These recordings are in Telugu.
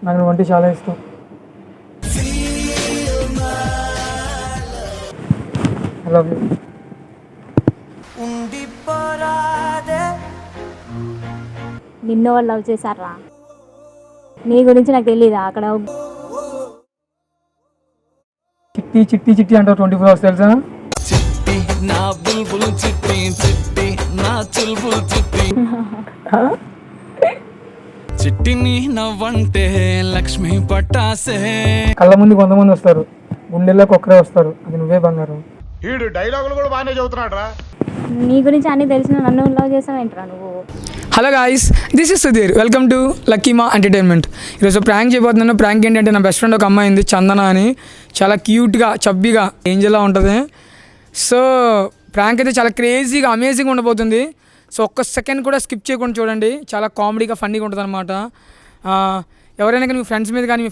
నాకు నువ్వు అంటే చాలా ఇష్టం. I love you. నిన్ను వాళ్ళు లవ్ చేశారా? నీ గురించి నాకు తెలీదా? అక్కడ చిట్టి చిట్టి చిట్టి అంటావు 24 hours తెలుసా? చిట్టి నా బుల్బుల్ చిట్టి చిట్టి నా చుల్బుల్ చిట్టి చిట్టిని నవ్వంటే లక్ష్మి పట్టాసే. కళ్ళ ముందు కొంతమంది వస్తారు, గుండెల్లోకి ఒక్కరే వస్తారు, అది నువ్వే బంగారం. వీడు డైలాగులు కూడా బాగానే చదువుతున్నాడు రా. నీ గురించి అన్ని తెలిసిన నన్ను లవ్ చేసావేంట్రా నువ్వు? Hello guys, this is Sudheer. Welcome to Luckyma entertainment. ఈరోజు ప్రాంక్ చేయబోతున్నాను. ప్రాంక్ ఏంటంటే నా బెస్ట్ ఫ్రెండ్ ఒక అమ్మాయి ఉంది, చందన అని. చాలా క్యూట్గా చబ్బీగా ఏంజల్లా ఉంటుంది. సో ప్రాంక్ అయితే చాలా క్రేజీగా అమేజింగ్ ఉండబోతుంది. సో ఒక్క సెకండ్ కూడా స్కిప్ చేయకుండా చూడండి. చాలా కామెడీగా ఫన్నీగా ఉంటుంది అనమాట. ఎవరైనా కానీ మీ ఫ్రెండ్స్ మీద కానీ మీ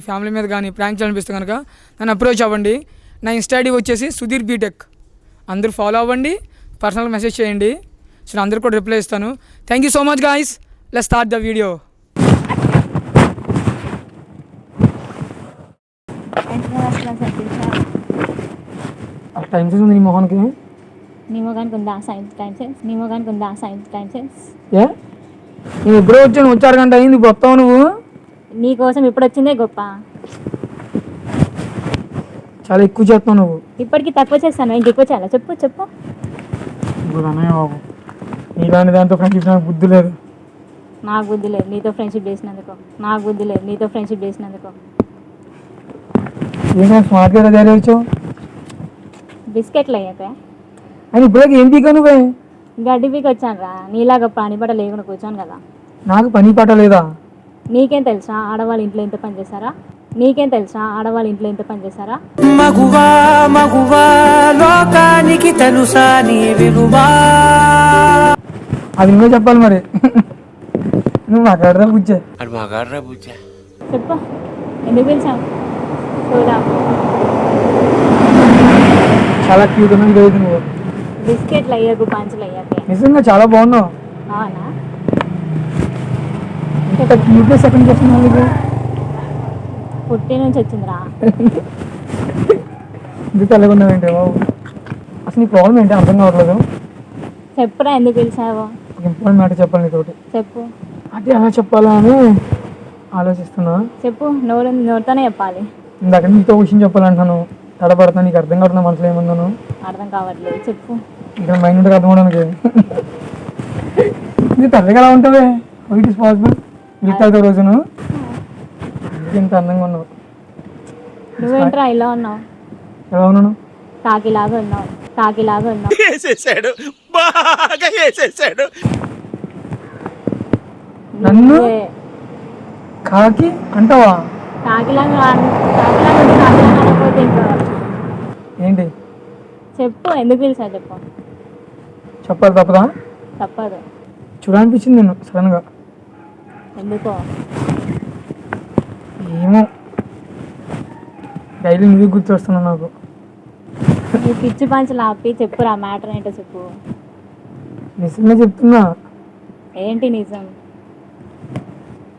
ఫ్యామిలీ మీద కానీ ప్రాంక్ చేయాలనిపిస్తే కనుక నన్ను అప్రోచ్ అవ్వండి. నా ఇన్స్టా ఐడి వచ్చేసి సుధీర్ బీటెక్. అందరూ ఫాలో అవ్వండి, పర్సనల్ మెసేజ్ చేయండి. సో నేను అందరికీ కూడా రిప్లై ఇస్తాను. Thank you so much guys. Let's start the video. Time sense ఉంది నీ మొహానికి. నీ మొగానికి ఉందా సైన్స్ టైం సెన్స్? నీ మొగానికి ఉందా సైన్స్ టైం సెన్స్? ఏ నేను ఎప్పుడో వచ్చాను, 6 గంటలు అయింది, ఇప్పుడు వస్తావు నువ్వు. నీ కోసం ఇప్పుడు వచ్చిందే గొప్ప. చాలా ఎక్కువ చేస్తావు నువ్వు. ఇప్పటికి తక్కువ చేస్తాను, ఇంక ఎక్కువ చేయాలా? చెప్పు చెప్పు. ఇప్పుడు అన్నయ్య బాబు, నీలాంటి దాంతో ఫ్రెండ్షిప్ నాకు బుద్ధి లేదు. నాకు బుద్ధి లేదు నీతో ఫ్రెండ్షిప్ చేసినందుకు. నాకు బుద్ధి లేదు నీతో ఫ్రెండ్షిప్ చేసినందుకు. ఏంటంటే స్మార్ట్గా తయారు వచ్చావు. బిస్కెట్లు అయ్యాక అని ఇప్పుడే ఏం పీకా నువ్వే? గడ్డి పీకి వచ్చాను రా. నీలాగా పని పడ లేకుండా కూర్చోను కదా. నాకు పని పాట లేదా? నీకేం తెలుసా ఆడవాళ్ళ ఇంట్లో ఎంత పని చేస్తారా? నీకేం తెలుసా ఆడవాళ్ళ ఇంట్లో ఎంత పని చేస్తారా? మగువా మగువా లోకానికి తెలుసా నీ విలువా. అది నువ్వే చెప్పాలి మరి. నువ్వు మాట్లాడరా బుజ్జే. చెప్పు, ఎందుకు పిలిచావు? చూడా చాలా క్యూట్ ఉన్నావు ఈరోజు నువ్వు. బిస్కెట్లు అయ్యాకు పంచులు అయ్యాకే. నిజంగా చాలా బాగున్నావు. అవునా? ఇంత క్యూట్నెస్ ఎక్కడి నుంచి వస్తున్నావు నీకు? పుట్టి నుంచి వచ్చిందిరా. ఇందుకు తెల్లగొన్నావు ఏంటి బాబు? అసలు నీ ప్రాబ్లం ఏంటి అర్థం కావట్లేదు. చెప్పురా, ఎందుకు పిలిచావు? ఒక ఇంపార్టెంట్ మ్యాటర్ చెప్పాలి నీతోటి. చెప్పు. అంటే ఎలా చెప్పాలా అని ఆలోచిస్తున్నా. చెప్పు, నోరుతోనే చెప్పాలి. ఇందాక నీతో విషయం చెప్పాలంటున్నాను, తడబడతా. నీకు అర్థం కావట్లేదు మనసులో ఏముందను? అర్థం కావట్లేదు, చెప్పు. ఇక్కడ మైండ్ ఉంటే అర్థం అవడానికి. నీ పెద్దగా ఎలా ఉంటుంది? It is possible. మిగతా రోజును ఇంత అందంగా ఉన్నావు. నువ్వేంట్రా ఇలా ఉన్నావు? ఎలా ఉన్నాను? కాకిలాగా ఉన్నావు. కాకిలాగా ఉన్నావు. వేసేసాడు, బాగా వేసేసాడు. నన్ను నువ్వే కాకి అంటావా? కాకిలాగా అనకపోతే ఇంకా ఏంటి చెప్పు, ఎందుకు పిలిచావు చెప్పు. చెప్పాలి తప్పదా? తప్పదు. చూడాలనిపించింది నేను సడన్గా. ఎందుకో ఏమో, డైలీ నువ్వు గుర్తొస్తున్నావు నాకు. నీ పిచ్చి పంచులు ఆపి చెప్పురా, మ్యాటర్ ఏంటో చెప్పు. నిజంగా చెప్తున్నా, ఏంటి నిజం?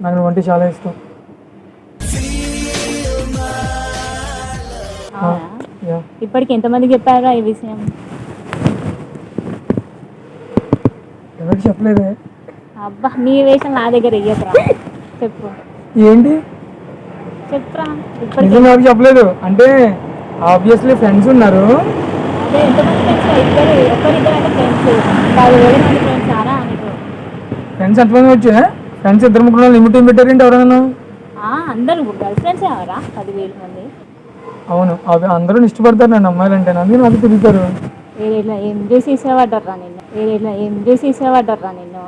నాకు నువ్వు అంటే చాలా ఇష్టం. అవునా? యా. ఇప్పటికి ఎంతమందికి చెప్పారా ఈ విషయం? ఎవరికి చెప్పలేదే. అబ్బా, నీ వేషం నా దగ్గర ఇయ్యదురా. చెప్పు, ఏంటి చెప్పురా. ఇప్పటికి నిజం నాకు చెప్పలేదు అంటే ఆబ్వియస్లీ ఫ్రెండ్స్ ఉన్నారు. అదే ఎంతమంది ఫ్రెండ్స్? ఇద్దరు, ఒక్కరిద్దరు అంటే ఫ్రెండ్స్. 10,000 మంది ఫ్రెండ్స్ ఆరా నీకు? ఫ్రెండ్స్ ఎంతమంది వచ్చా? ఫ్రెండ్స్ ఇద్దరు ముగ్గురు లిమిట్ పెట్టారేంటి ఎవరైనా? అందరు గర్ల్ ఫ్రెండ్స్ ఎవరా? 10,000 మంది. అవును, అవి అందరూ ఇష్టపడతారు నన్ను అమ్మాయిలు అంటే. అందుకే నాకు తిరుగుతారు. ఏరేట్లా ఏం చేసి ఇసేవాడర్రా నిన్ను? ఏరేట్లా ఏం చేసి ఇసేవాడర్రా నిన్ను?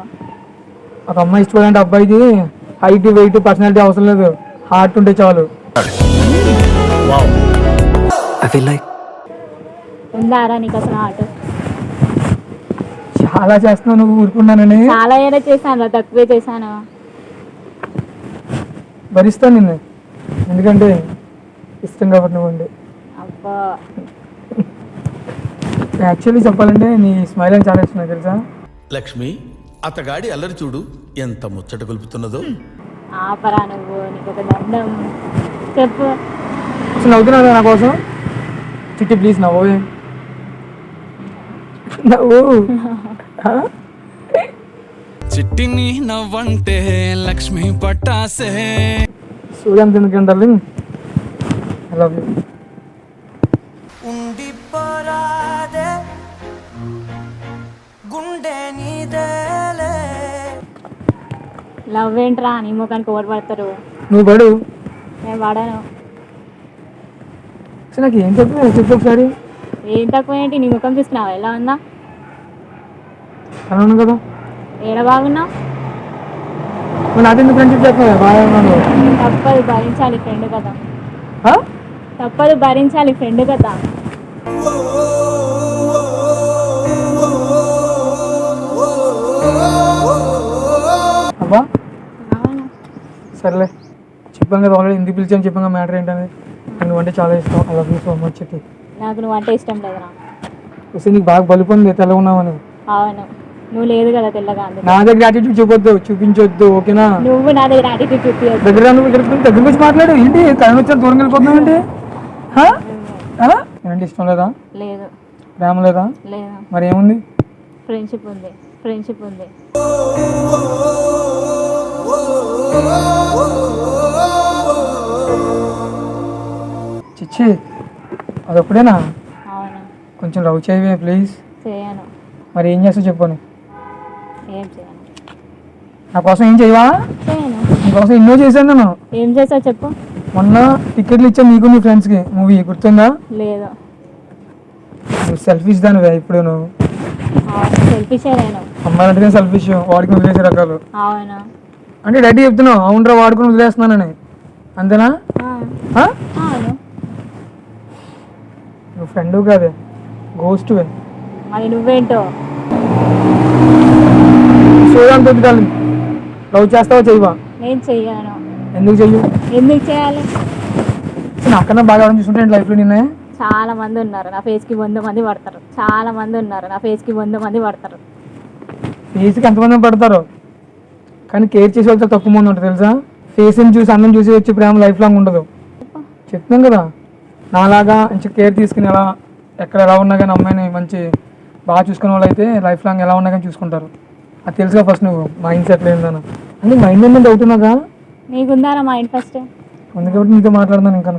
ఒక అమ్మాయి ఇష్టపడాలంటే అబ్బాయికి హైట్ వెయిట్ పర్సనాలిటీ అవసరం లేదు, హార్ట్ ఉంటే చాలు. ఉందారా నీకు అసలు ఆట? చాలా చేస్తున్నావు నువ్వు, ఊరుకున్నానని. చాలా ఏదో చేశాను రా, తక్కువే చేశాను. భరిస్తాను నిన్ను, ఎందుకంటే ఇష్టం కాబట్టి నువ్వు. అబ్బా, యాక్చువల్లీ చెప్పాలంటే నీ స్మైల్ అని చాలా ఇష్టం తెలుసా? లక్ష్మి, అతగాడి అల్లరి చూడు ఎంత ముచ్చట గొలుపుతున్నదో. ఆపరా నువ్వు. నీకు నీకు ఒక దండం. చెప్పు. అసలు నవ్వుతున్నావు నా కోసం? చిట్టి ప్లీజ్ నవ్వు. నవ్వు. చిట్టిని నవ్వంటే లక్ష్మి పట్టాసే. సూర్యాంత్ ఎందుకు డార్లింగ్? I love you. ఉండిపోరాదే గుండె నీదేలే. లవ్ ఏంట్రా నీ ముఖానికి ఓడి పడతారు. నువ్వు పడు. నేను పడాను. అసలు నాకు ఏం చెప్పు ఒకసారి. ఏం తక్కువ ఏంటి, నీ ముఖం చూస్తున్నావా ఎలా ఉందా? అన్నాను కదా. ఏడ బాగున్నావు? నువ్వు నాతో ఎందుకు ఫ్రెండ్షిప్ చేస్తున్నావు? బాగా ఉన్నాను. తప్పదు భరించాలి ఫ్రెండ్ కదా. ఆ? తప్పదు భరించాలి ఫ్రెండ్ కదా. అబ్బా అవును. సర్లే, చెప్పాను కదా ఆల్రెడీ ఎందుకు పిలిచాను చెప్పాను మ్యాటర్ ఏంటని. నువ్వు అంటే చాలా ఇష్టం. I love you so much చిట్టి. నాకు నువ్వు అంటే ఇష్టం లేదురా. వస్తే నీకు బాగా బలుపుంది తెల్ల ఉన్నావని. అవును, నువ్వు లేదు కదా తెల్లగా అందుకు. నా దగ్గర యాటిట్యూడ్ చూపొద్దు, చూపించొద్దు, ఓకేనా? నువ్వు నా దగ్గర యాటిట్యూడ్ చూపించదు. దగ్గర నువ్వు దగ్గర వచ్చి మాట్లాడు. ఏంటి కరెంట్ వచ్చి దూరం వెళ్ళిపోతున్నావు ఏంటి? ఏంటి ఇష్టం లేదా? లేదు. ప్రేమ లేదా? లేదు. మరి ఏముంది? ఫ్రెండ్షిప్ ఉంది. ఫ్రెండ్షిప్ ఉంది. చిచ్చి అదొప్పుడేనా? అవును. కొంచెం లవ్ చేయవే ప్లీజ్. చేయను. మరి ఏం చేస్తావు చెప్పను. ఏం చేయను. నా కోసం ఏం చేయవా? చేయను. నీకోసం ఎన్నో చేశాను నేను. ఏం చేసావు చెప్పు. మొన్న టికెట్లు ఇచ్చాను నీకు నీ ఫ్రెండ్స్కి మూవీ గుర్తుందా? లేదు. నువ్వు సెల్ఫిష్ దానివే ఇప్పుడు. నువ్వు సెల్ఫిషే నేను. అమ్మాయిలు అంటే సెల్ఫిష్, వాడికి వదిలేసే రకాలు. అవును. అంటే డైరెక్ట్ చెప్తున్నావు అవునరా వాడుకుని వదిలేస్తున్నానని, అంతేనా? ఆ? అవును. నువ్వు ఫ్రెండ్ కాదే, గోస్ట్వే. మరి నువ్వేంటో. సూర్యాంత్ లవ్ చేస్తావా చేయవా? నేను చెయ్యను. ఎందుకు చెయ్యు? ఎందుకు చేయాలి? నాకన్నా బాగా ఎవరైనా చూసుకుంటే లైఫ్లో నిన్నే. చాలా మంది ఉన్నారు నా ఫేస్కి 100 మంది పడతారు. చాలా మంది ఉన్నారు నా ఫేస్కి 100 మంది పడతారు. ఫేస్కి ఎంతమంది పడతారు, కానీ కేర్ చేసే వాళ్ళతో తక్కువ మంది ఉంటుంది తెలుసా? ఫేస్ని చూసి అందం చూసి వచ్చే ప్రేమ లైఫ్ లాంగ్ ఉండదు. చెప్తున్నాం కదా, నాలాగా మంచి కేర్ తీసుకుని ఎలా ఎక్కడ ఎలా ఉన్నా కానీ అమ్మాయిని మంచి బాగా చూసుకునే వాళ్ళు అయితే లైఫ్ లాంగ్ ఎలా ఉన్నా కానీ చూసుకుంటారు. అది తెలుసుగా ఫస్ట్ నువ్వు మైండ్ సెట్ లేదని. అంటే మైండ్ ఏంటంటే అవుతున్నాగా నీకుందారా మైండ్ ఫస్ట్? ఉంది కాబట్టి నీతో మాట్లాడుతున్నాను. ఇంకా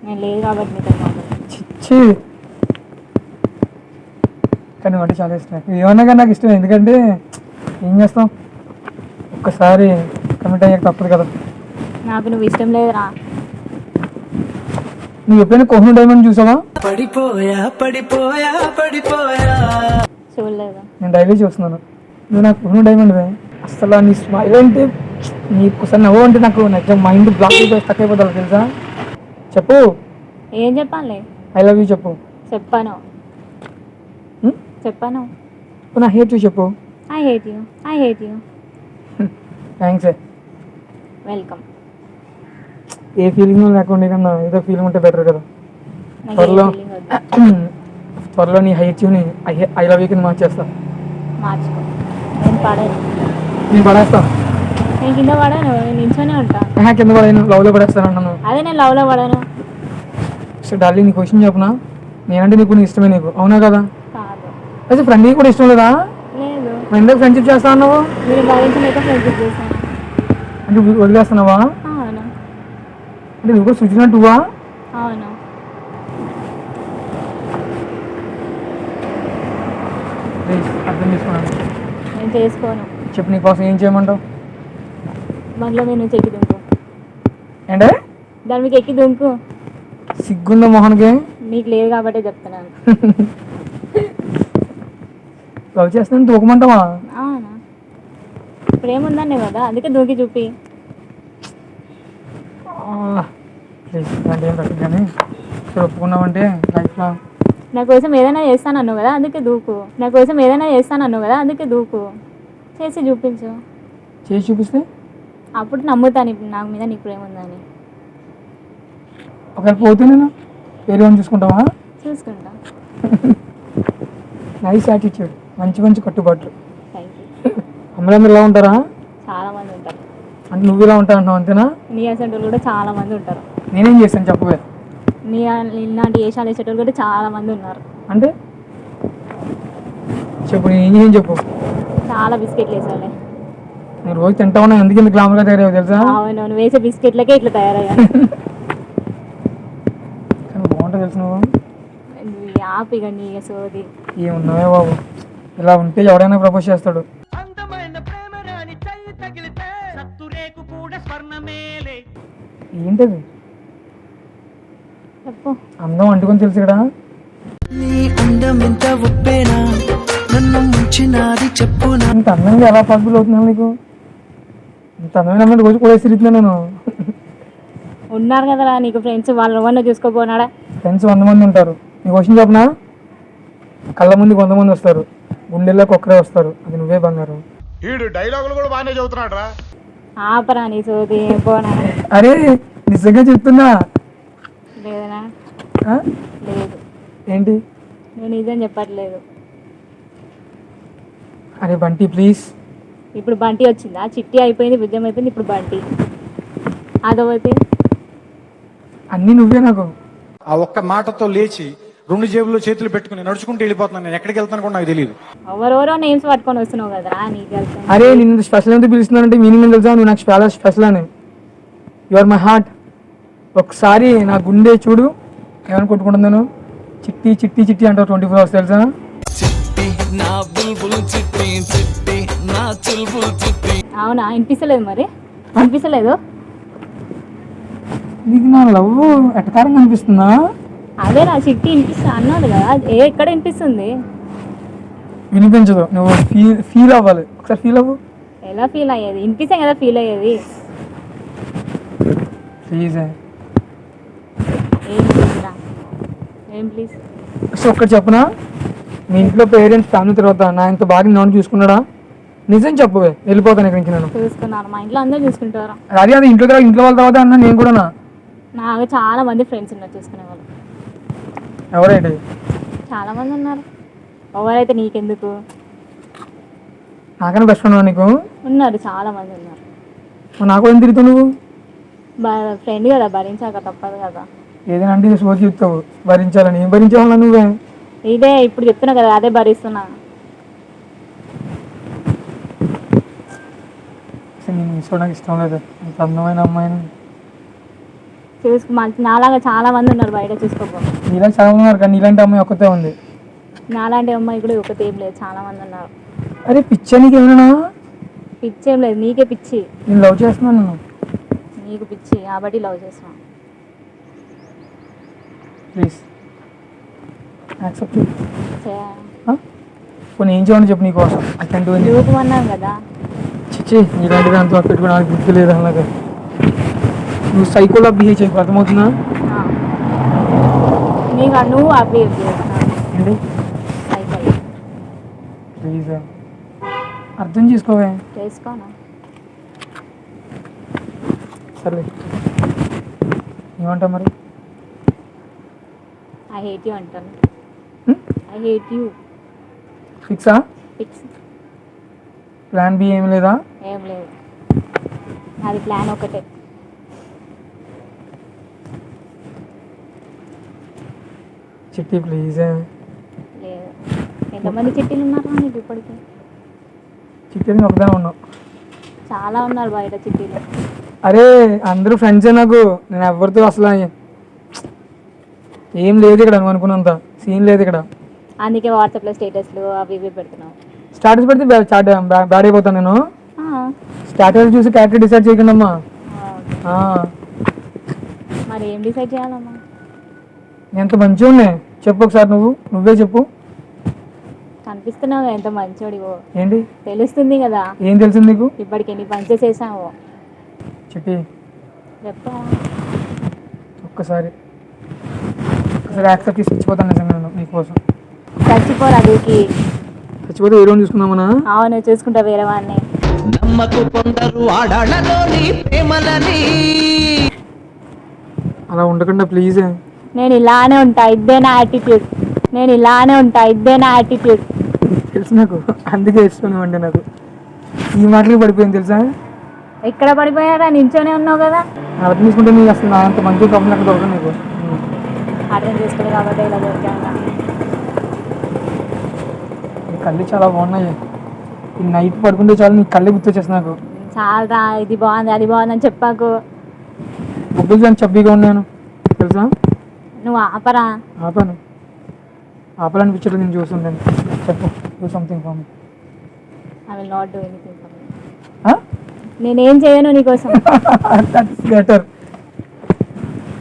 నేను లేదు కాబట్టి నీతో మాట్లాడు. చిచ్చి కానీ అంటే చాలా ఇష్టం. ఏమన్నా కానీ నాకు ఇష్టం. ఎందుకంటే ఏం చేస్తాం, ఒక్కసారి కమిట్ అయ్యాక తప్పదు కదా. నాకు నువ్వు ఇష్టం లేదురా. నువ్వు ఎప్పుడైనా కోహినూర్ డైమండ్ చూసావా? పడిపోయా పడిపోయా పడిపోయా. చూడలేదు. నేను డైలీ చూస్తున్నాను. నువ్వు నాకు కోహినూర్ డైమండ్ అసలు. నీ స్మైల్ అంటే నీకు ఒకసారి నవ్వు అంటే నాకు నిజం మైండ్ బ్లాక్ అయిపోయి స్టక్ అయిపోతాను తెలుసా? చెప్పు. ఏం చెప్పాలి? ఐ లవ్ యూ చెప్పు. చెప్పాను. చెప్పాను. నా హేట్ యూ చెప్పు. I hate you. I hate you. Thanks. Welcome. A feeling లేకుండా కన్నా ఏదో ఫీలింగ్ ఉంటే బెటర్ కదా. నాకు త్వరలో ఏ feeling వద్దు. త్వరలో నీ height uni I love you కింద మార్చేస్తా. మార్చుకో. నేను పడను. నేను పడేస్తాను. నేను కింద పడాను. నేను నించోనే ఉంటా. కింద పడేను, లవ్లో పడేస్తాను అన్నాను. అదే నేను లవ్లో పడాను. సో డార్లింగ్ నీ క్వశ్చన్ చెప్పనా? నేనంటే నీకు ఇష్టమే నీకు, అవునా కదా? కాదు. అయితే ఫ్రెండ్ కూడా ఇష్టం లేదా? లేదు. మరి ఎందుకు ఫ్రెండ్షిప్ చేస్తా అన్నావు? మీరు భరించలేక ఫ్రెండ్షిప్ చేశాను. అంటే వదిలేస్తున్నావా? అవును. అంటే నువ్వు కూడా సూచించినట్టువా? అవును. ప్లీజ్ అర్థం చేసుకున్నాను. నేను చేసుకోను. చెప్పు నీకోసం ఏం చేయమంటావు? మనలో నేను చెక్కి దుంకు. ఏంటే దాని మీకు ఎక్కి దుంకు. సిగ్గుందా మొహన్కి? నీకు లేదు కాబట్టే చెప్తున్నాను. లవ్ చేస్తాను తూకమంటావా? అవునా? ప్రేమ ఉందనే కదా, అందుకే దూకి చూపి. ప్లీజ్ అంటే ఏం పెట్టదు కానీ ఇప్పుడు ఒప్పుకున్నావంటే లైఫ్లో నా కోసం ఏదైనా చేస్తానన్నావు కదా, అందుకే దూకు. నా కోసం ఏదైనా చేస్తానన్నావు కదా, అందుకే దూకు. చేసి చూపించు. చేసి చూపిస్తే అప్పుడు నమ్ముతాను నాకు మీద నీకు ప్రేమ ఉందని. ఒకవేళ పోతే నేను వేరే వాళ్ళని చూసుకుంటావా? చూసుకుంటా. నైస్ యాటిట్యూడ్, మంచి మంచి కట్టుబాట్లు. Thank you. అమ్మాయిలందరూ ఇలా ఉంటారా? చాలా మంది ఉంటారు. అంటే నువ్వు ఇలా ఉంటావు అంటున్నావు అంతేనా? నీ అసంటోళ్ళు కూడా చాలా మంది ఉంటారు. నేనేం చేశాను చెప్పవే. నీ ఇలాంటి వేషాలు వేసేటోళ్ళు కూడా చాలా మంది ఉన్నారు. అంటే చెప్పు, నేను ఏం చేయను చెప్పు. చాలా బిస్కెట్లు వేసావులే. నేను రోజు తింటా ఉన్నా, ఎందుకు ఇంత గ్లామర్గా తయారయ్యావు తెలుసా? అవును, నువ్వు వేసే బిస్కెట్లకే ఇట్లా తయారయ్యా. కానీ బాగుంటుంది తెలుసు నువ్వు. హ్యాపీగా నీ సోది. ఏమున్నావే బాబు, ఇలా ఉంటే ఎవడైనా ప్రపోజ్ చేస్తాడు. అందమైన ప్రేమ రాని చెయ్యి తగిలితే సత్తురేకు కూడా స్వర్ణమేలే. ఏంటది? చెప్పు. అందం అంటుకొని తెలుసు ఇక్కడ. నీ అందం ఎంత ఉప్పేనా నన్ను ముంచినాది చెప్పునా. ఇంత అందంగా ఎలా పాసిబుల్ అవుతున్నాను నీకు? ఇంత అందమైన అమ్మాయి రోజు కూడా తిరుగుతున్నా నేను. ఉన్నారు కదరా నీకు ఫ్రెండ్స్, వాళ్ళు ఎవరినో చూసుకోపోనాడా? ఫ్రెండ్స్ 100 మంది ఉంటారు. నీకు క్వశ్చన్ చెప్పనా? కళ్ళ ముందు 100 మంది వస్తారు, గుండెల్లోకి ఒక్కరే వస్తారు, అది నువ్వే బంగారం. వీడు డైలాగులు కూడా బాగానే చదువుతున్నాడు రా. ఆపరా నీ సోది పోనా. అరే నిజంగా చెప్తున్నా. లేదనా? ఆ? లేదు, ఏంటి? నేను నిజం చెప్పట్లేదు. అరే బంటి ప్లీజ్. ఇప్పుడు బంటి వచ్చిందా? చిట్టి అయిపోయింది, భుజం అయిపోయింది, ఇప్పుడు బంటి. అదొకటి. అన్నీ నువ్వే నాకు. ఆ ఒక్క మాటతో లేచి 2 జేబుల్లో చేతులు పెట్టుకుని నడుచుకుంటూ వెళ్ళిపోతున్నాను. నేను ఎక్కడికి వెళ్తాను కూడా నాకు తెలియదు. ఎవరెవరో నేమ్స్ పట్టుకొని వస్తున్నావు కదరా నీకు తెలుసు. అరే నిన్ను స్పెషల్ ఎందుకు పిలుస్తున్నానంటే మీనింగ్ ఏం తెలుసా? నువ్వు నాకు చాలా స్పెషల్ అని. You are my heart. ఒకసారి నా గుండె చూడు ఏమని కొట్టుకుంటున్నాను. చిట్టి చిట్టి చిట్టి అంటావు 24 hours తెలుసా? చిట్టి నా బుల్బుల్ చిట్టి చిట్టి నా చుల్బుల్ చిట్టి. అవునా? వినిపిస్తలేదు మరి? వినిపిస్తలేదు? నీకు నా లవ్ ఎటకారంగా అనిపిస్తుందా? అదే నా చిట్టి వినిపిస్తా అన్నాడు కదా, ఎక్కడ వినిపిస్తుంది? వినిపించదు. నువ్వు ఫీల్ అవ్వాలి. ఒకసారి ఫీల్ అవ్వు. ఎలా ఫీల్ అయ్యేది? వినిపిస్తే కదా ఫీల్ అయ్యేది. ప్లీజ్. ఏం ప్లీజ్ రా? ఏం ప్లీజ్? సో ఒక్కటి చెప్పనా? మీ ఇంట్లో పేరెంట్స్ ఫ్యామిలీ తర్వాత నా ఇంత బాగా నన్ను చూసుకున్నాడా? నిజం చెప్పవే, వెళ్ళిపోతాను ఇక్కడి నుంచి నేను. చూసుకున్నారు, మా ఇంట్లో అందరూ చూసుకుంటారా? అది అది ఇంట్లో వాళ్ళ తర్వాత అన్నా నేను కూడా. నాకు చాలా మంది ఫ్రెండ్స్ ఉన్నారు చూసుకునే వాళ్ళు. ఎవరైతే? చాలా మంది ఉన్నారు. ఎవరైతే నీకెందుకు? నాకన్నా బెస్ట్ ఫ్రెండ్ నీకు ఉన్నారు, చాలా మంది ఉన్నారు. నాకు ఏం తిరుగుతావు నువ్వు? ఫ్రెండ్ కదా, భరించాక తప్పదు కదా. ఏదైనా అంటే సోచి చెప్తావు భరించాలని. ఏం భరించావన్నా నువ్వే? ఇదే ఇప్పుడు చెప్తున్నా కదా, అదే భరిస్తున్నా. నేను తీసుకోవడానికి ఇష్టం లేదు ఇంత అందమైన అమ్మాయిని. నాలాగా చాలా మంది ఉన్నారు బయట, చూసుకోపో. నీలా చాలా మంది ఉన్నారు కానీ నీలాంటి అమ్మాయి ఒక్కతే ఉంది. నాలాంటి అమ్మాయి కూడా ఒకటి ఏం లేదు, చాలా మంది ఉన్నారు. అరే పిచ్చా నీకు ఏమైనా? పిచ్చి ఏం లేదు, నీకే పిచ్చి. నేను లవ్ చేస్తున్నాను నేను. నీకు పిచ్చి కాబట్టి లవ్ చేస్తున్నాను. Please accept. చే- కొన్ని ఏం చేయమని చెప్పు నీకోసం. I can do anything. చూపమన్నాను కదా. చిచ్చి నీలాంటిది అంత పెట్టుకోవడానికి గుర్తు లేదు అలాగే. నువ్వు సైకోలా బిహేవ్ చేయకు, అర్థమవుతుందా? ఆ. నువ్వు అవి ఏంటి? సైకిల్ ప్లీజ్ అర్థం చేసుకోవే. చేసుకోనా? సర్లే ఏమంటావు మరి? ఐ హేట్ యూ అంటాను. హ్మ్? I hate you. ఫిక్సా? ఫిక్స్. ప్లాన్ బి ఏం లేదా? ఏం లేదు, అది ప్లాన్ ఒకటే. చిట్టి ప్లీజ్. లేదు. ఎంతమంది చిట్టీలు ఉన్నారు నీకు ఇప్పటికి? చిట్టి నేను ఒకదానే ఉన్నావు. చాలా ఉన్నారు బయట చిట్టీలు. అరే అందరూ ఫ్రెండ్సే నాకు. నేను ఎవరితో అసలు ఏం లేదు ఇక్కడ. నువ్వు అనుకున్నంత సీన్ లేదు ఇక్కడ. అందుకే వాట్సాప్లో స్టేటస్లు అవి ఇవి పెడుతున్నావు. స్టాటస్ పెడితే బ్యాడ్ అయిపోతాను నేను. ఆ, స్టాటస్ చూసి క్యారెక్టర్ డిసైడ్ చేయకండి అమ్మా. ఆ, మరి ఏం డిసైడ్ చేయాలమ్మా? ఎంత మంచిగా ఉన్నాయి చెప్పు ఒకసారి. నువ్వే చెప్పు. కనిపిస్తున్నావు ఎంత మంచోడివో. ఏంటి తెలుస్తుంది కదా. ఏం తెలిసింది నీకు? ఇప్పటికి ఎన్ని పంచెస్ వేసావో చిట్టి చెప్తా. ఒక్కసారి యాక్సెప్ట్ చేసి చచ్చిపోతాను నిజంగా నేను నీకోసం. చచ్చిపోరా దూకి. చచ్చిపోతే ఏ రోజు చూసుకుందామనా? అవును చూసుకుంటా వేరే వాడిని. నమ్మకు కొందరు ఆడాళ్ళలోని ప్రేమలని. అలా ఉండకుండా ప్లీజ్. నేను ఇలానే ఉంటా, ఇదే నా యాటిట్యూడ్. నేను ఇలానే ఉంటా, ఇదే నా యాటిట్యూడ్. తెలుసు నాకు, అందుకే ఇష్టం అంటే నాకు ఈ మాటలు పడిపోయింది తెలుసా. ఎక్కడ పడిపోయారా? నించోనే ఉన్నావు కదా. అర్థం తీసుకుంటే నీకు అసలు నా అంత మంచి ప్రాబ్లం ఎక్కడ దొరకదు నీకు. అర్థం చేసుకోలేదు కాబట్టి ఇలా దొరికాను. నీ కళ్ళు చాలా బాగున్నాయి. ఈ నైట్ పడుకుంటే చాలు నీ కళ్ళే గుర్తొచ్చేసి నాకు. చాలా ఇది బాగుంది అది బాగుంది అని చెప్పాకు. బొబ్బులు చాలా చబ్బీగా ఉన్నాను తెలుసా. నువ్వు ఆపరా. ఆపాను. ఆపాలనిపించట్లేదు నేను చూస్తుంటాను. చెప్పు do something for me. I will not do anything for me. నేనేం చేయను నీకోసం. That's better.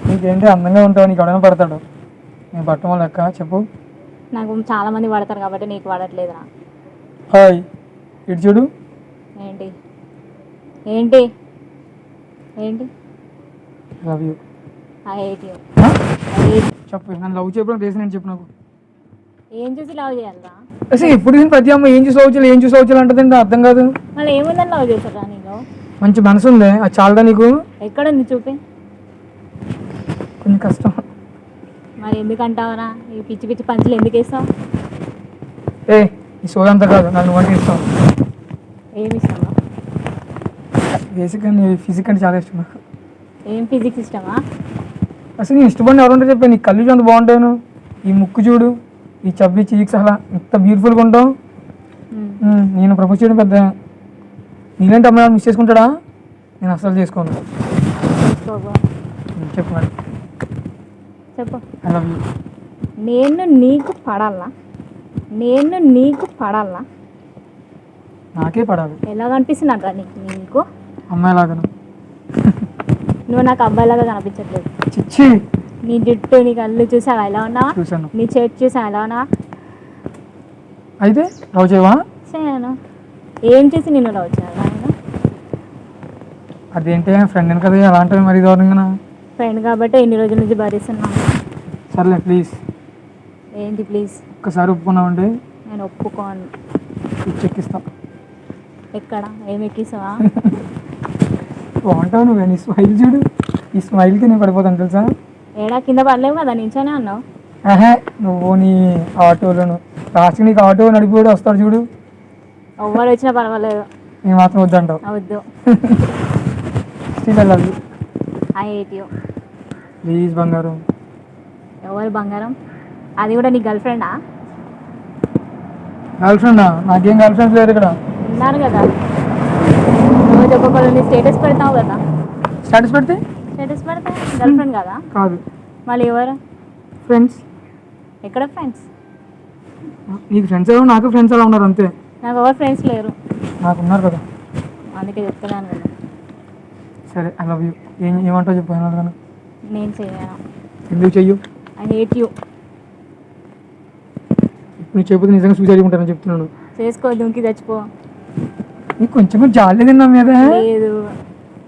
నీకేంటి అందంగా ఉంటావు, నీకు ఎవడైనా పడతాడు. నేను పట్టడం లెక్క చెప్పు. నాకు చాలా మంది పడతారు కాబట్టి నీకు పడట్లేదురా. హాయ్ ఇటు చూడు. ఏంటి ఏంటి ఏంటి? Love you. I hate you. చెప్పు నన్ను లవ్ చేయడం రీజన్ ఏంటి చెప్పు నాకు. ఏం చూసి లవ్ చేయాలరా? అసలు ఎప్పుడు నేను ప్రతి అమ్మ ఏం చూసి లవ్ చేయాలి ఏం చూసి లవ్ చేయాలి అంటుందండి అర్థం కాదు. మళ్ళీ ఏముందని లవ్ చేస్తారా నీలో? మంచి మనసు ఉంది అది చాలదా నీకు? ఎక్కడుంది చూపి. కొంచెం కష్టం. మరి ఎందుకు అంటావరా? ఈ పిచ్చి పిచ్చి పంచులు ఎందుకు వేస్తావు? ఏ ఈ సోదంతా కాదు నన్ను వంట ఇష్టం. ఏమి ఇష్టమా? బేసిక్గా నీ ఫిజిక్ అంటే చాలా ఇష్టం నాకు. ఏం ఫిజిక్స్ ఇష్టమా? అసలు నీ ఇష్టపడిన ఎవరుంటే చెప్పా. నీ కళ్ళు చూడంత బాగుంటాను, ఈ ముక్కు చూడు, ఈ చబ్బి చీక్స్ అలా ఎంత బ్యూటిఫుల్గా ఉంటావు. నేను ప్రపోజ్ చేయడం పెద్ద నీలాంటి అమ్మాయి మిస్ చేసుకుంటాడా? నేను అసలు చేసుకోను. చెప్పు మరి. చెప్పు. I love you. నేను నీకు పడాలా? నేను నీకు పడాలా? నాకే పడాలి. ఎలా కనిపిస్తున్నట్రా నీకు? అమ్మాయిలాగా నువ్వు నాకు అబ్బాయిలాగా కనిపించట్లేదు. చిచ్చి. నీ జుట్టు నీ కళ్ళు చూసావా ఎలా ఉన్నావా? చూసాను. నీ చెట్టు చూసావా ఎలా ఉన్నావా? అయితే లవ్ చేయవా? చేయను. ఏం చేసి నిన్ను లవ్ చేయాలా? అదేంటి ఫ్రెండ్ కదా అలాంటివి మరి దారుణంగా. ఫ్రెండ్ కాబట్టి ఎన్ని రోజుల నుంచి భరిస్తున్నాను. సర్లే ప్లీజ్. ఏంటి ప్లీజ్? ఒక్కసారి ఒప్పుకున్నామంటే నేను ఒప్పుకోను. చెక్కిస్తాం. ఎక్కడ? ఏమి ఎక్కిస్తావా? బాగుంటావు నువ్వు. నీ స్మైల్ చూడు, ఈ స్మైల్కి నేను పడిపోతాను తెలుసా. ఏడా కింద పడలేవు కదా, నించోనే అన్నావు. ఆహా నువ్వు నీ ఆటోలను లాస్ట్కి నీకు ఆటో నడిపోడు వస్తాడు చూడు. ఎవరు వచ్చినా పర్వాలేదు. నేను మాత్రం వద్దంటావు. వద్దు. Still I love you. I hate you. Please బంగారం. ఎవరు బంగారం? అది కూడా నీ గర్ల్ ఫ్రెండా? గర్ల్ ఫ్రెండా? నాకేం గర్ల్ ఫ్రెండ్స్ లేరు ఇక్కడ. ఉన్నారు కదా, రోజు ఒక్కొక్కరు స్టేటస్ పెడతావు కదా. స్టేటస్ పెడితే గర్ల్ ఫ్రెండ్ కదా? కాదు. మళ్ళీ ఎవరు? ఫ్రెండ్స్. ఎక్కడ ఫ్రెండ్స్? నీకు ఫ్రెండ్స్ ఎవరు, నాకు ఫ్రెండ్స్ ఎలా ఉన్నారు అంతే. నాకు ఎవరు ఫ్రెండ్స్ లేరు. నాకు ఉన్నారు కదా. అందుకే చెప్తున్నాను కదా. సరే ఐ లవ్ యూ. ఏమంటావు చెప్పు. కానీ నేను చేయను. ఎందుకు చెయ్యు? I hate you. నువ్వు చెప్పితే నిజంగా సూసైడ్ ఉంటానని చెప్తున్నాను. చేసుకో, దుంకి చచ్చిపో. నీకు కొంచెం జాలి లేదు నా మీద. లేదు.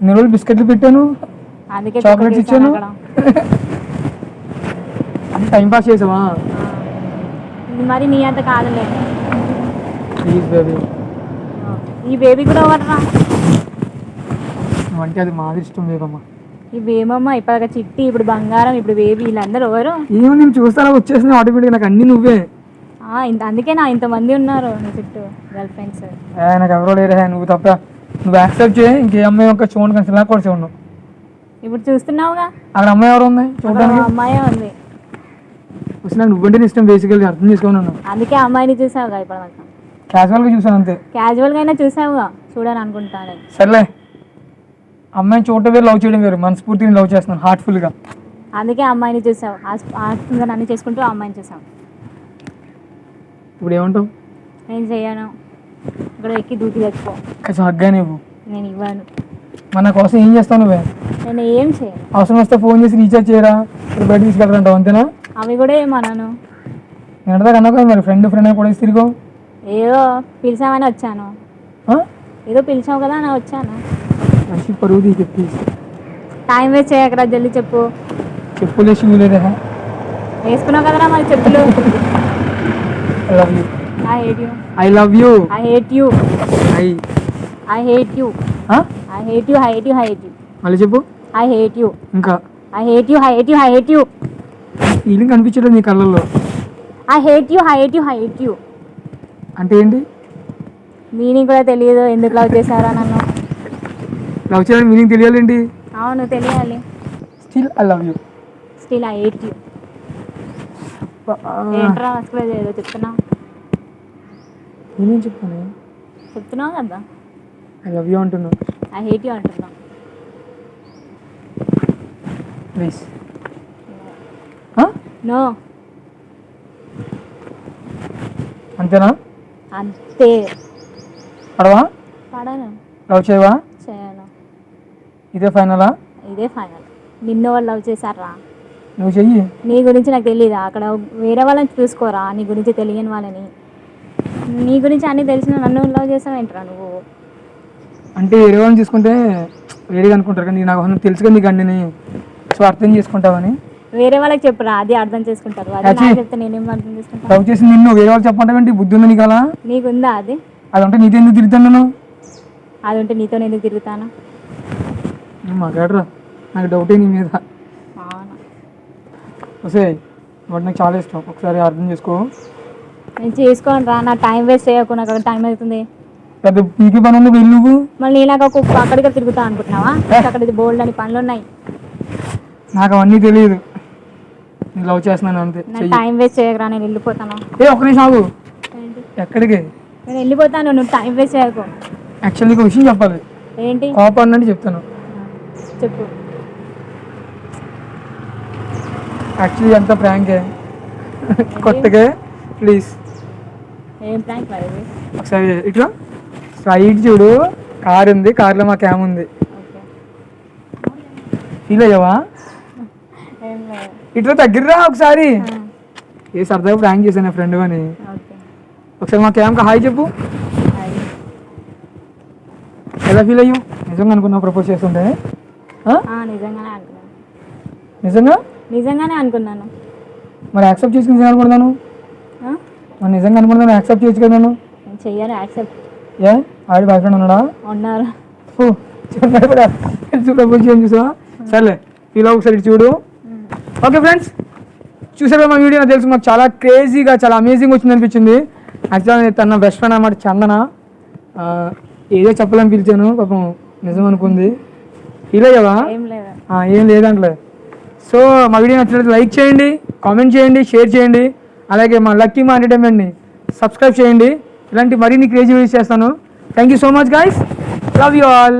ఇన్ని రోజులు బిస్కెట్లు పెట్టాను, అందుకే చాక్లెట్స్ ఇచ్చాను. అది టైం పాస్ చేసావా? మరి నీ అంత కాదులే. Please baby. ఈ బేబీ కూడా ఎవరరా? అంటే అది మాది ఇష్టం లేదమ్మా. ఈ బేమమ్మ ఇప్పటిక చిట్టి, ఇప్పుడు బంగారం, ఇప్పుడు బేబీ, వీళ్ళందరూ ఎవరు? ఏమో నేను చూస్తారా వచ్చేసిన ఆటోమేటిక్గా నాకు అన్ని నువ్వే. అందుకే నా ఇంతమంది ఉన్నారు నీ చుట్టూ గర్ల్ ఫ్రెండ్స్. నాకు ఎవరో లేరే నువ్వు తప్ప. నువ్వు యాక్సెప్ట్ చేయి. ఇంకే అమ్మాయి ఒక చూడండి కానీ ఇలా కూడా చూడను. ఇప్పుడు చూస్తున్నావుగా అక్కడ అమ్మాయి ఎవరు ఉంది చూడడానికి? అమ్మాయే ఉంది. నాకు నువ్వంటే ఇష్టం బేసికల్గా అర్థం చేసుకున్నాను. అందుకే అమ్మాయిని చూసావుగా ఇప్పటిదాకా. క్యాజువల్గా చూసాను అంతే. క్యాజువల్గా అయినా చూసావుగా, చూడని అనుకుంటాను. సర్లే అమ్మాయిని చూడటం వేరు, లవ్ చేయడం వేరు. మనస్ఫూర్తిని లవ్ చేస్తున్నాను హార్ట్ఫుల్గా. అందుకే అమ్మాయిని చూసావు, ఆస్తిగా నన్ను చేసుకుంటూ అమ్మాయిని చూసావు. ఇప్పుడు ఏమంటావు? నేను చేయను. ఇక్కడ ఎక్కి దూకి తెచ్చుకో. కొంచెం హగ్గా నువ్వు. నేను ఇవ్వను. మన కోసం ఏం చేస్తావు నువ్వే? నేను ఏం చేయను. అవసరం వస్తే ఫోన్ చేసి రీఛార్జ్ చేయరా, ఇప్పుడు బయట తీసుకెళ్తారంటావు అంతేనా? అవి కూడా ఏమన్నాను. నేను అడదా కన్నా మరి ఫ్రెండ్ అని కూడా తిరిగావు. ఏదో పిలిచామని వచ్చాను. ఏదో పిలిచావు కదా అని వచ్చాను. మంచి పరువు తీసి ప్లీజ్. టైం వేస్ట్ చేయకరా, జల్దీ చెప్పు. చెప్పులే షూ లేదా? వేసుకున్నావు కదరా మరి చెప్పులు. I love you. I hate you. I love you. I hate you. I hate you. I hate you. I hate you. I hate you. మళ్ళీ చెప్పు. I hate you. ఇంకా I hate you. I hate you. I hate you. Feeling కనిపించలేదు నీ కళ్ళల్లో. I hate you. I hate you. I hate you అంటే ఏంటి? మీనింగ్ కూడా తెలియదు. ఎందుకు లవ్ చేశారా నన్ను? లవ్ చేయడానికి మీనింగ్ తెలియాలండి. అవును తెలియాలి. Still I love you. Still I hate you. ఏంట్రా అసలు ఏదో చెప్తున్నావు నేనేం చెప్తాను? చెప్తున్నావు కదా ఐ లవ్ యూ అంటున్నా. ఐ హేట్ యూ అంటున్నావు. ప్లీజ్. నో. అంతేనా? అంతే. పడవా? పడను. లవ్ చేయవా? చేయను. ఇదే ఫైనలా? ఇదే ఫైనల్. నిన్ను వాళ్ళు లవ్ చేశారా? నువ్వు చెయ్యి. నీ గురించి నాకు తెలియదా? అక్కడ వేరే వాళ్ళని చూసుకోరా నీ గురించి తెలియని వాళ్ళని. నీ గురించి అన్నీ తెలిసిన నన్ను లవ్ చేసావేంట్రా నువ్వు? అంటే వేరే వాళ్ళని తీసుకుంటే వేరేగా అనుకుంటారు కానీ నాకు అసలు తెలుసు కదా నీకు అన్నీ, సో అర్థం చేసుకుంటావని. వేరే వాళ్ళకి చెప్పురా, అది అర్థం చేసుకుంటారు. అది నాకు చెప్తే నేనేం అర్థం చేసుకుంటాను? లవ్ చేసి నిన్ను వేరే వాళ్ళు చెప్పంటావేంటి? బుద్ధి ఉందా నీకు? అలా నీకుందా అది? అదంటే నీతో ఎందుకు తిరుగుతాను నేను? అది ఉంటే నీతో ఎందుకు తిరుగుతాను? మాట్లాడరా, నాకు డౌటే నీ మీద. అవునా? వస్తే వాడు నాకు చాలా ఇష్టం, ఒకసారి అర్థం చేసుకో. నేను చేసుకోను రా, నా టైం వేస్ట్ చేయకు. నాకు అక్కడ టైం అవుతుంది. పెద్ద పీకి పని ఉంది వెళ్ళి నువ్వు. మళ్ళీ నీలాగా కుక్క అక్కడికి తిరుగుతా అనుకుంటున్నావా? అక్కడ బోల్డ్ అని పనులు ఉన్నాయి. నాకు అవన్నీ తెలియదు. నేను లవ్ చేస్తున్నాను అంతే. నాకు టైం వేస్ట్ చేయకరా, నేను వెళ్ళిపోతాను. ఒక్క నిమిషం ఆగు. ఏంటి? ఎక్కడికి? నేను వెళ్ళిపోతాను, నువ్వు టైం వేస్ట్ చేయకు. యాక్చువల్లీ ఒక విషయం చెప్పాలి. ఏంటి? కోపాన్ని చెప్తాను. చెప్పు. యాక్చువల్లీ అంతా ప్రాంకే, కొత్తగా. ప్లీజ్ ఏం ప్రాంక్ మరి ఇది? ఒకసారి ఇట్లా సైడ్ చూడు, కార్ ఉంది, కార్లో మా క్యామ్ ఉంది. ఓకే. ఫీల్ అయ్యావా? ఏం లేదు. ఇట్లా దగ్గరరా ఒకసారి. ఏ సరదాగా ప్రాంక్ చేశాను నా ఫ్రెండ్ అని. ఓకే. ఒకసారి మా క్యామ్కి హాయ్ చెప్పు. అది. ఎలా ఫీల్ అయ్యావు? నిజంగా అనుకున్నావు ప్రపోజ్ చేస్తుంటే? నిజంగానే అనుకున్నాను. నిజంగా? నిజంగానే అనుకున్నాను. మరి యాక్సెప్ట్ చేసి నిజంగా అనుకున్నాను. మరి నిజంగా అనుకున్నాను, యాక్సెప్ట్ చేయొచ్చు కదా నేను. నేను చెయ్యాలి యాక్సెప్ట్. ఏ ఆడి బాయ్ ఫ్రెండ్ ఉన్నాడా? ఉన్నారు. ప్రపోజ్ చేయని చూసావా? సర్లే, ఫీల్ ఒకసారి చూడు. ఓకే ఫ్రెండ్స్, చూసారు మా వీడియో. నాకు తెలుసు మాకు చాలా క్రేజీగా, చాలా అమేజింగ్ వచ్చింది అనిపించింది. యాక్చువల్గా తన బెస్ట్ ఫ్రెండ్ అన్నమాట చందన. ఏదో చెప్పాలని పిలిచాను, పాపం నిజం అనుకుంది. ఫీల్ అయ్యావా? ఏం లేదంటలే. సో మా వీడియో నచ్చినట్లయితే లైక్ చేయండి, కామెంట్ చేయండి, షేర్ చేయండి. అలాగే మా లక్కీ మా ఎంటర్టైన్మెంట్ని సబ్స్క్రైబ్ చేయండి. ఇలాంటి మరిన్ని క్రేజీ వీడియోస్ చేస్తాను. Thank you so much guys, love you all.